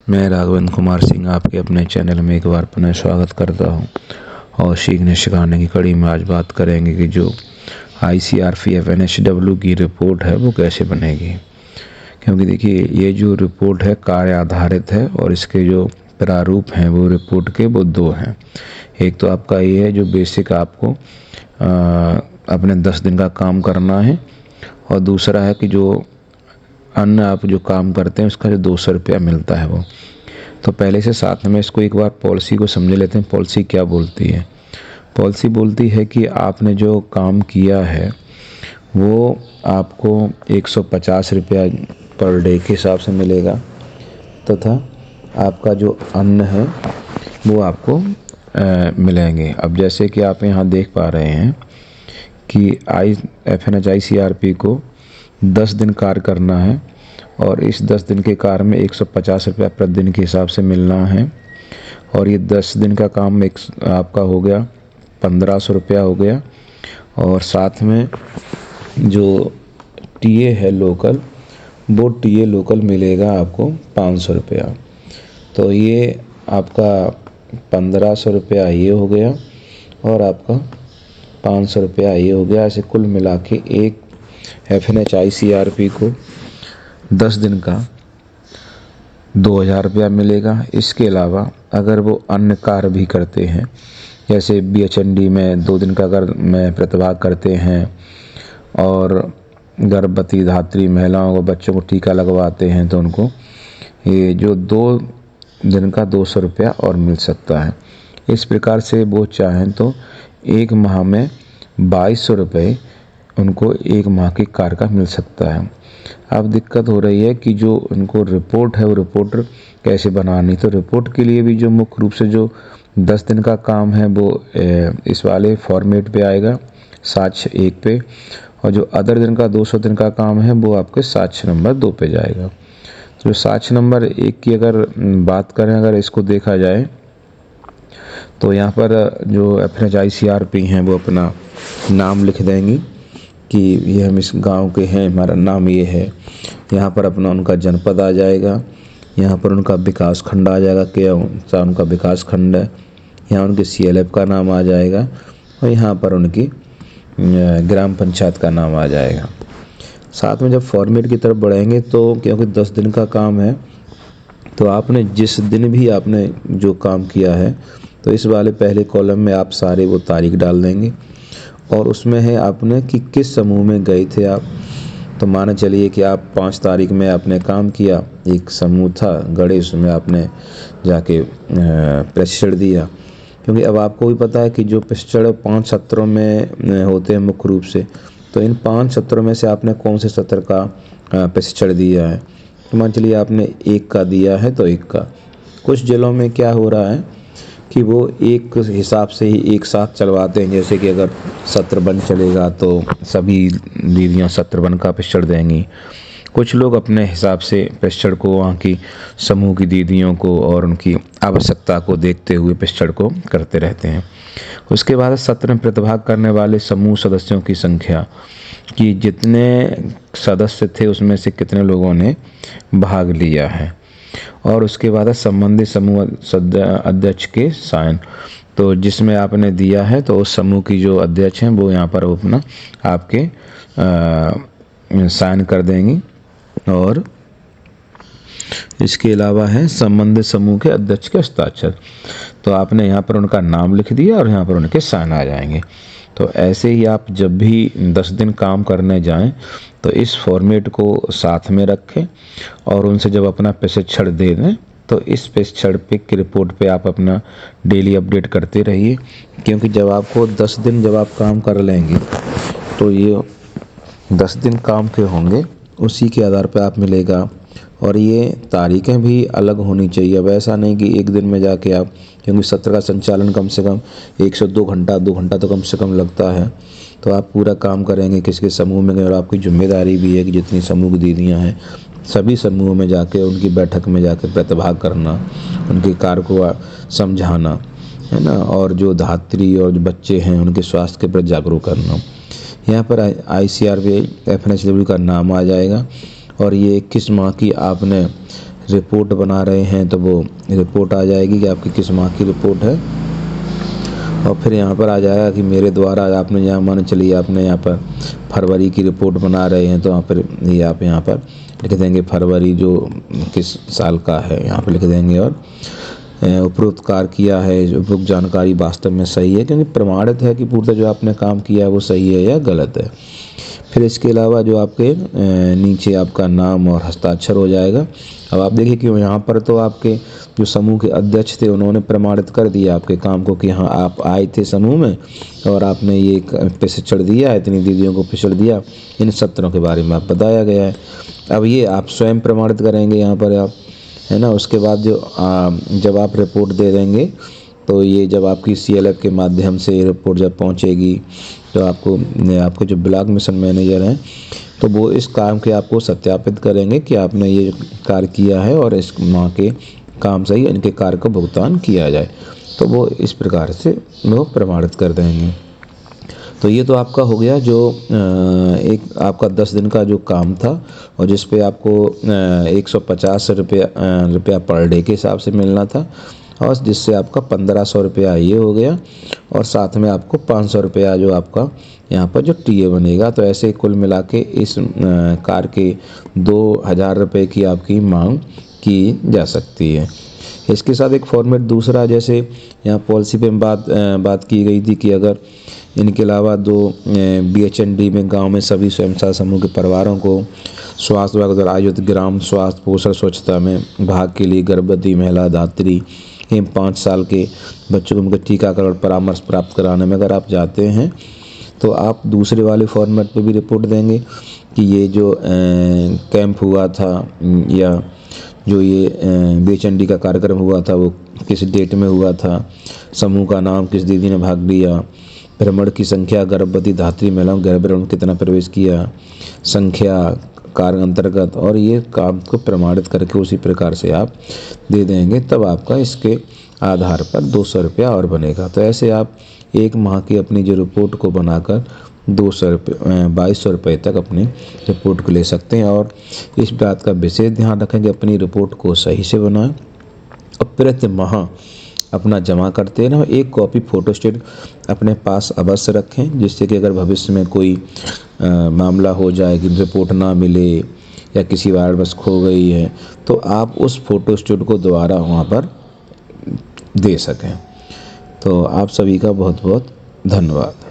मैं राघवेंद्र कुमार सिंह आपके अपने चैनल में एक बार पुनः स्वागत करता हूं और सीखने सिखाने की कड़ी में आज बात करेंगे कि जो ICRPF NSW की रिपोर्ट है वो कैसे बनेगी। क्योंकि देखिए ये जो रिपोर्ट है कार्य आधारित है और इसके जो प्रारूप हैं वो रिपोर्ट के वो दो हैं। एक तो आपका ये है जो बेसिक आपको अपने 10 दिन का काम करना है और दूसरा है कि जो अन्य आप जो काम करते हैं उसका जो 200 रुपया मिलता है वो। तो पहले से साथ में इसको एक बार पॉलिसी को समझ लेते हैं। पॉलिसी क्या बोलती है? पॉलिसी बोलती है कि आपने जो काम किया है वो आपको 150 रुपया पर डे के हिसाब से मिलेगा तथा आपका जो अन्न है वो आपको मिलेंगे। अब जैसे कि आप यहाँ देख पा रहे हैं कि FNH-ICRP को 10 दिन कार्य करना है और इस 10 दिन के कार्य में 150 रुपया प्रति दिन के हिसाब से मिलना है और ये 10 दिन का काम आपका हो गया 1500 रुपया हो गया और साथ में जो TA है लोकल वो TA लोकल मिलेगा आपको 500 रुपया। तो ये आपका 1500 रुपया ये हो गया और आपका 500 रुपया ये हो गया। ऐसे कुल मिला के एक FNH-ICRP को 10 दिन का 2000 रुपया मिलेगा। इसके अलावा अगर वो अन्य कार्य भी करते हैं जैसे BHND में 2 दिन का अगर में प्रतिभाग करते हैं और गर्भवती धात्री महिलाओं को बच्चों को टीका लगवाते हैं तो उनको ये जो 2 दिन का 200 रुपया और मिल सकता है। इस प्रकार से वो चाहें तो एक माह में 2200 रुपये उनको एक माह के कार्य का मिल सकता है। अब दिक्कत हो रही है कि जो उनको रिपोर्ट है वो रिपोर्ट कैसे बनानी। तो रिपोर्ट के लिए भी जो मुख्य रूप से जो 10 दिन का काम है वो इस वाले फॉर्मेट पे आएगा साक्ष्य 1 पे और जो अदर दिन का 200 दिन का काम है वो आपके साक्ष्य नंबर 2 पे जाएगा। तो जो साक्ष्य नंबर 1 की अगर बात करें, अगर इसको देखा जाए तो यहाँ पर जो FNH-ICRP हैं वो अपना नाम लिख देंगी कि ये हम इस गांव के हैं, हमारा नाम ये है। यहाँ पर अपना उनका जनपद आ जाएगा, यहाँ पर उनका विकास खंड आ जाएगा, क्या उनका विकास खंड है, यहाँ उनके CLF का नाम आ जाएगा और यहाँ पर उनकी ग्राम पंचायत का नाम आ जाएगा। साथ में जब फॉर्मेट की तरफ बढ़ेंगे तो क्योंकि 10 दिन का काम है तो आपने जिस दिन भी आपने जो काम किया है तो इस वाले पहले कॉलम में आप सारे वो तारीख डाल देंगे और उसमें है आपने कि किस समूह में गए थे आप। तो माना चलिए कि आप 5 तारीख में आपने काम किया, एक समूह था गणेश में आपने जाके प्रशिक्षण दिया। क्योंकि अब आपको भी पता है कि जो प्रशिक्षण 5 सत्रों में होते हैं मुख्य रूप से, तो इन 5 सत्रों में से आपने कौन से सत्र का प्रशिक्षण दिया है। तो मान चलिए आपने 1 का दिया है तो 1 का। कुछ जिलों में क्या हो रहा है कि वो एक हिसाब से ही एक साथ चलवाते हैं। जैसे कि अगर सत्र बन चलेगा तो सभी दीदियाँ सत्र बन का प्रशिक्षण देंगी। कुछ लोग अपने हिसाब से प्रशिक्षण को वहाँ की समूह की दीदियों को और उनकी आवश्यकता को देखते हुए प्रशिक्षण को करते रहते हैं। उसके बाद सत्र में प्रतिभाग करने वाले समूह सदस्यों की संख्या कि जितने सदस्य थे उसमें से कितने लोगों ने भाग लिया है और उसके बाद संबंधित समूह अध्यक्ष के साइन। तो जिसमें आपने दिया है तो उस समूह की जो अध्यक्ष हैं वो यहाँ पर अपना आपके साइन कर देंगी और इसके अलावा है संबंधित समूह के अध्यक्ष के हस्ताक्षर। तो आपने यहाँ पर उनका नाम लिख दिया और यहाँ पर उनके साइन आ जाएंगे। तो ऐसे ही आप जब भी 10 दिन काम करने जाएं तो इस फॉर्मेट को साथ में रखें और उनसे जब अपना प्रशिक्षण दे दें तो इस प्रशिक्षण पे की रिपोर्ट पे आप अपना डेली अपडेट करते रहिए। क्योंकि जब आपको 10 दिन जब आप काम कर लेंगे तो ये 10 दिन काम के होंगे, उसी के आधार पे आप मिलेगा। और ये तारीखें भी अलग होनी चाहिए। अब ऐसा नहीं कि एक दिन में जाके आप, क्योंकि सत्र का संचालन कम से कम 1 से 2 घंटा 2 घंटा तो कम से कम लगता है। तो आप पूरा काम करेंगे किसके समूह में गए और आपकी जिम्मेदारी भी है कि जितनी समूह की दीदियाँ हैं सभी समूहों में जाके उनकी बैठक में जाके प्रतिभाग करना, उनके कार्य को समझाना है ना, और जो धात्री और जो बच्चे हैं उनके स्वास्थ्य के प्रति जागरूक करना। यहाँ पर ICRP FNHW का नाम आ जाएगा और ये 21 माह की आपने रिपोर्ट बना रहे हैं तो वो रिपोर्ट आ जाएगी कि आपकी किस माह की रिपोर्ट है। और फिर यहाँ पर आ जाएगा कि मेरे द्वारा आपने यहाँ मान चलिए आपने यहाँ पर फरवरी की रिपोर्ट बना रहे हैं तो यहाँ पर ये आप यहाँ पर लिख देंगे फरवरी जो किस साल का है यहाँ पर लिख देंगे। और उपरोक्त कार्य किया है, उपरोक्त जानकारी वास्तव में सही है क्योंकि प्रमाणित है कि पूर्णतः जो आपने काम किया है वो सही है या गलत है। फिर इसके अलावा जो आपके नीचे आपका नाम और हस्ताक्षर हो जाएगा। अब आप देखिए कि यहाँ पर तो आपके जो समूह के अध्यक्ष थे उन्होंने प्रमाणित कर दिया आपके काम को कि हाँ आप आए थे समूह में और आपने ये प्रशिक्षण दिया, इतनी दीदियों को प्रशिक्षण दिया, इन सत्रों के बारे में आप बताया गया है। अब ये आप स्वयं प्रमाणित करेंगे यहाँ पर आप, है ना। उसके बाद जो जब आप रिपोर्ट दे देंगे तो ये जब आपकी CLF के माध्यम से रिपोर्ट जब पहुंचेगी तो आपको जो ब्लॉक मिशन मैनेजर हैं तो वो इस काम के आपको सत्यापित करेंगे कि आपने ये कार्य किया है और इस माह के काम से ही इनके कार्य को भुगतान किया जाए। तो वो इस प्रकार से वो प्रमाणित कर देंगे। तो ये तो आपका हो गया जो एक आपका 10 दिन का जो काम था और जिस पे आपको 150 रुपया पर डे के हिसाब से मिलना था और जिससे आपका 1500 रुपया ये हो गया और साथ में आपको 500 रुपया जो आपका यहाँ पर जो TA बनेगा। तो ऐसे कुल मिला के इस कार के 2000 रुपये की आपकी मांग की जा सकती है। इसके साथ एक फॉर्मेट दूसरा, जैसे यहाँ पॉलिसी पे बात की गई थी कि अगर इनके अलावा 2 BHND में गांव में सभी स्वयं सहायता समूह के परिवारों को स्वास्थ्य विभाग द्वारा आयोजित ग्राम स्वास्थ्य पोषण स्वच्छता में भाग के लिए गर्भवती महिला, धात्री एवं 5 साल के बच्चों को उनके टीकाकरण परामर्श प्राप्त कराने में अगर आप जाते हैं तो आप दूसरे वाले फॉर्मेट पे भी रिपोर्ट देंगे कि ये जो कैंप हुआ था या जो ये BHND का कार्यक्रम हुआ था वो किस डेट में हुआ था, समूह का नाम, किस दीदी ने भाग लिया, भ्रमण की संख्या, गर्भवती धात्री महिलाओं गर्भवती कितना प्रवेश किया, संख्या, कार्य अंतर्गत, और ये काम को प्रमाणित करके उसी प्रकार से आप दे देंगे। तब आपका इसके आधार पर 200 रुपया और बनेगा। तो ऐसे आप एक माह की अपनी जो रिपोर्ट को बनाकर 2200 रुपये तक अपनी रिपोर्ट को ले सकते हैं। और इस बात का विशेष ध्यान रखें कि अपनी रिपोर्ट को सही से बनाएं और प्रति माह अपना जमा करते रहें। एक कॉपी फोटोस्टेट अपने पास अवश्य रखें जिससे कि अगर भविष्य में कोई मामला हो जाए कि रिपोर्ट ना मिले या किसी वायरस खो गई है तो आप उस फोटोस्टेट को दोबारा वहाँ पर दे सकें। तो आप सभी का बहुत बहुत धन्यवाद।